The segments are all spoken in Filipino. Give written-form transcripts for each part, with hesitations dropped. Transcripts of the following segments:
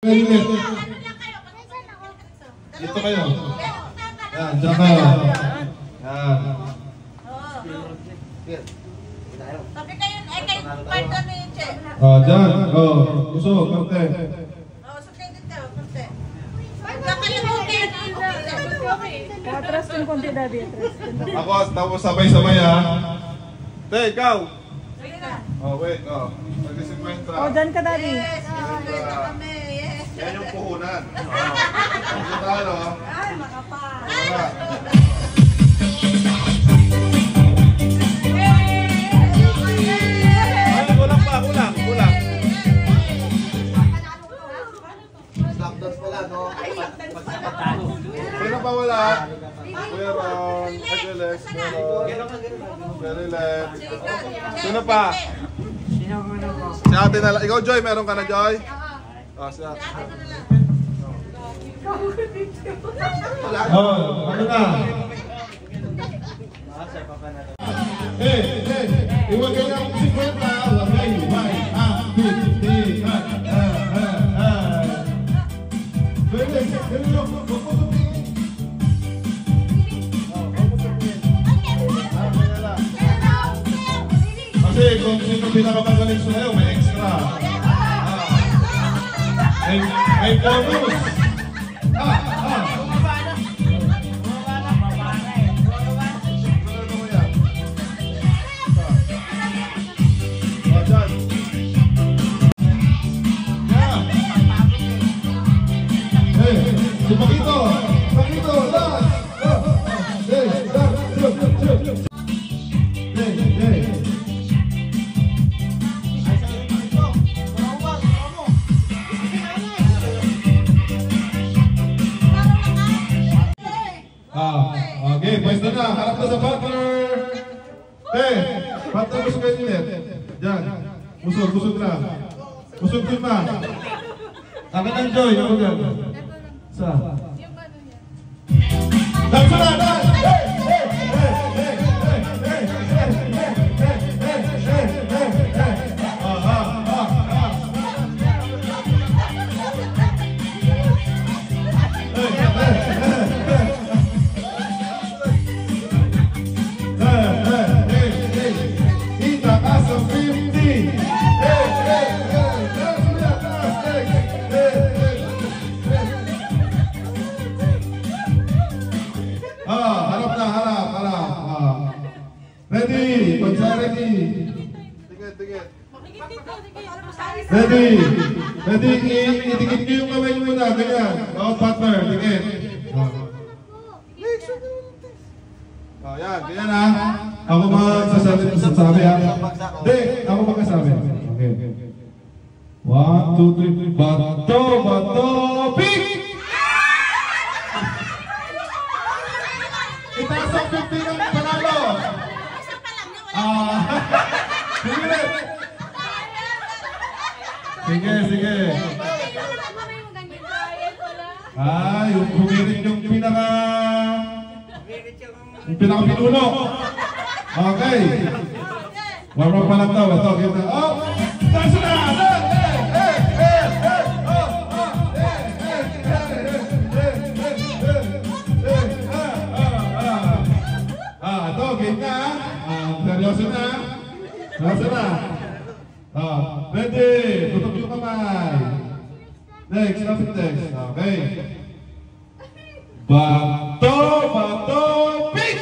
Dito kayo. Yan, dyan kayo. Yan. Sabi kayo, ay kayo, partner na yun, Che. Dyan. Usok, kante. Usok kayo dito, kante. Diyan kayo, okay. Atras yung konti, Daddy. Ako, tapos sabay-sabay ha. Te, ikaw. Wait, Nag-50. Dyan ka, Daddy. Yes, kami, yes. Yan yung puhunan. Ito tayo. Ay, makapal. Kulang. Lockdowns pala, no? Sino pa wala? Meron. Agiles. Meron. Sino pa? Si ate na lang. Ikaw, Joy. Meron ka na, Joy? Si ate. Ano na? Iwag kayo ng 50. Kasi kung sino pinakamagaling sa kayo, may extra. May bonus. Pakito, last. Okay, pwes na. Harap na sa partner. Partner mo sa kayo ulit. Diyan. Busog na. Busog din na. Akin ang Joy. Ako dyan. Sa? Dance na! Dance! Ready? Pagsa ready? Tigit. Ready? Itikit nyo yung kamay nyo muna. Ganyan. Partner. Tigit. Yan. Ganyan ha. Ako magsasabi ha. Hindi. Ako magsasabi. Okay. 1, 2, 3. Bato. Pick! Itaas ang 50 ng panalo. Sige. Yung humirit yung pinaka-pinuno. Okay. Warm up pa lang daw. Ito, kita. Dance na! Ito, game na. Seryoso na. Ready. Tutok yung kamay. Next. Okay. Bato. Pick!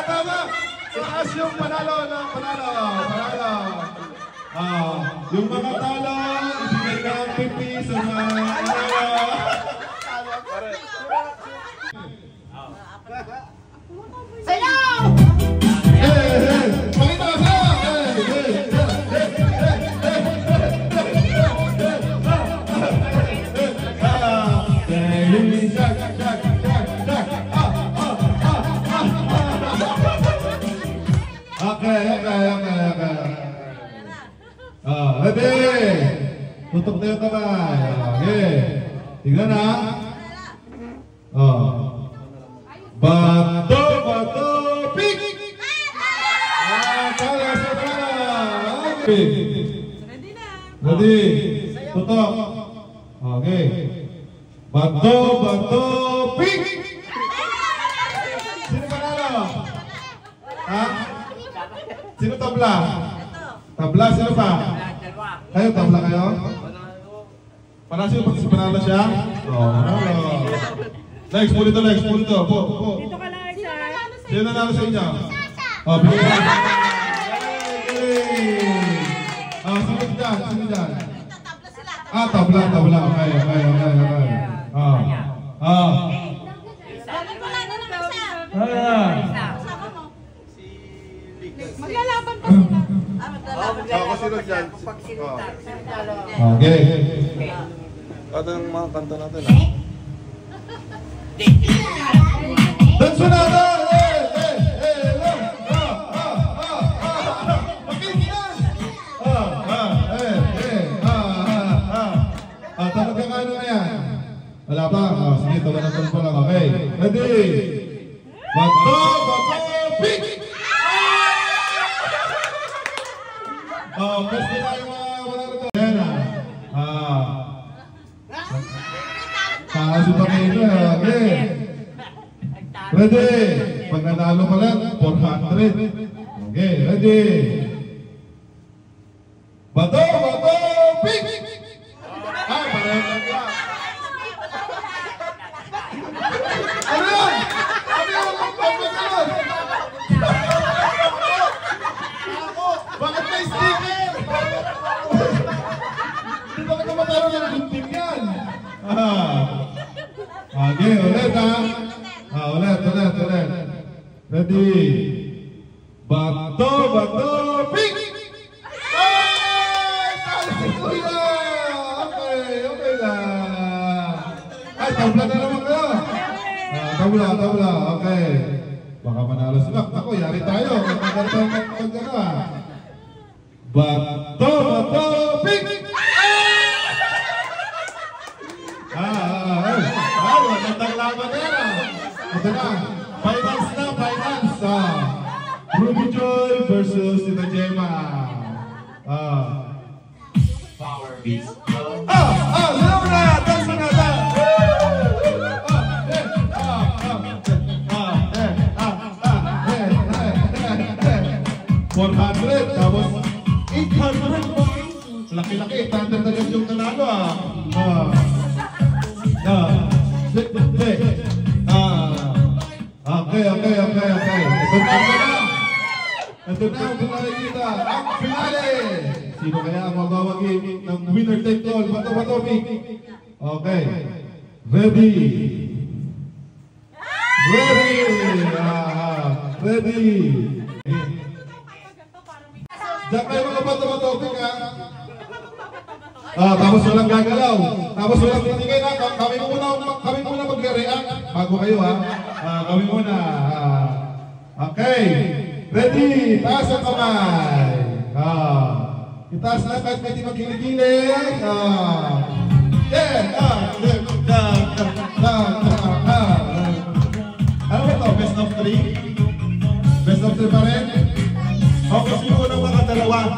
Tama. Itaas yung panalo. Yung mga talo, ibigay ka ang 50 sa mga panalo. Sayaw! Pakita ka sa! Okay. Ready! Tutok na yung kamay. Okay. Tingnan na. Bato, pick! Kala. Okay. Ready na. Ready? Tutok. Okay. Bato, bato, pik! Sino panalo? Ha? Sino tabla? Tabla, sino pa? Kayo, tabla kayo? Para sino pag panalo siya? Oo. Lex, pulito, Lex, pulito. Po. Dito ka lang, sir. Sino nanalo sa inyo? Oh, bigyan. Sino dyan? Sino dyan? Tabla sila. Tabla. Okay. Bakit wala na naman siya? Kasama mo. Maglalaban pa sila. Maglalaban. Ako sino dyan? Okay. Ano yung mga kanta natin? Danso na! Talagang ano na yan? Wala pa? Sige, tulan pa lang. Okay. Ready? Bato, pik! Pwede tayo wala na ito. Ayan Taas yung pangina. Okay. Ready? Pag nanalo ka lang, 400. Okay, ready? Bato, pik! Pareho lang yan. Ano yun? Bakit may sticker? Hindi ba ka matalo ng gunting yan? Okay, ulit ulit. Ready? Bato, pik! Ay! Talo si Kuya! Okay lang. Ay, tabla na naman kayo. Tabla. Okay. Baka manalo sila. Ako, yari tayo. Bato, pik! Magandang laban na yan. Ito na. Finals. Ruby Joy versus Tita Gemma. Power Beast. Sino na? Dance na. 400, tapos 800. Laki-laki, 800 agad yung nanalo Okay. Ito na ang nakikita, ang finale. Sino kaya ang magwawagi ng winner take all? Bato, Vic. Okay. Ready. Diyan kayo mga bato, Vic, ha? Tapos walang gagalaw. Tapos walang titigay na. Kami muna mag-react. Bago kayo, ha? Kami muna. Okay. Ready? Taas ang kamay. Itaas na kahit may di magkiligilin. Ano ba ito? Best of 3? Best of 3 pa rin? Okay, sino unang mga dalawa?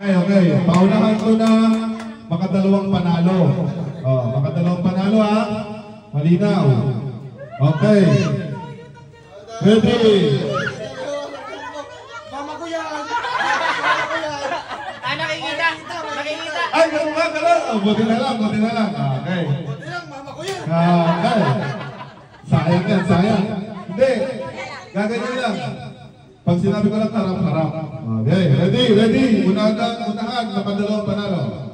Okay. Paunahan ko na makadalawang panalo. Makadalawang panalo, ha? Malinaw. Okay. Ready? Mama ko yan! Nakikita. Ay, ganun ka lang. Buti na lang. Okay. Mama ko yan! Okay. Sayang. Hindi. Gaganyan lang. Pag sinabi ko lang, harap. Okay. Ready. Unahan. Nakadalawang panalo.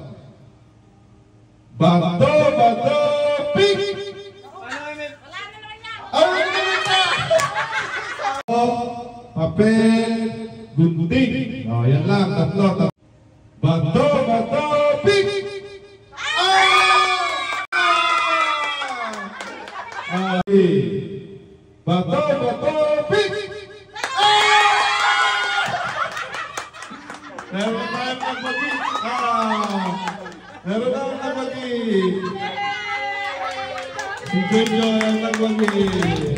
Bato, pik! Papel, gunting. Yan lang, tatlo. Bato, pik! Bato, pik! Meron tayong nagbagi. Meron tayong nagbagi. Si Jojo ang nagbagi.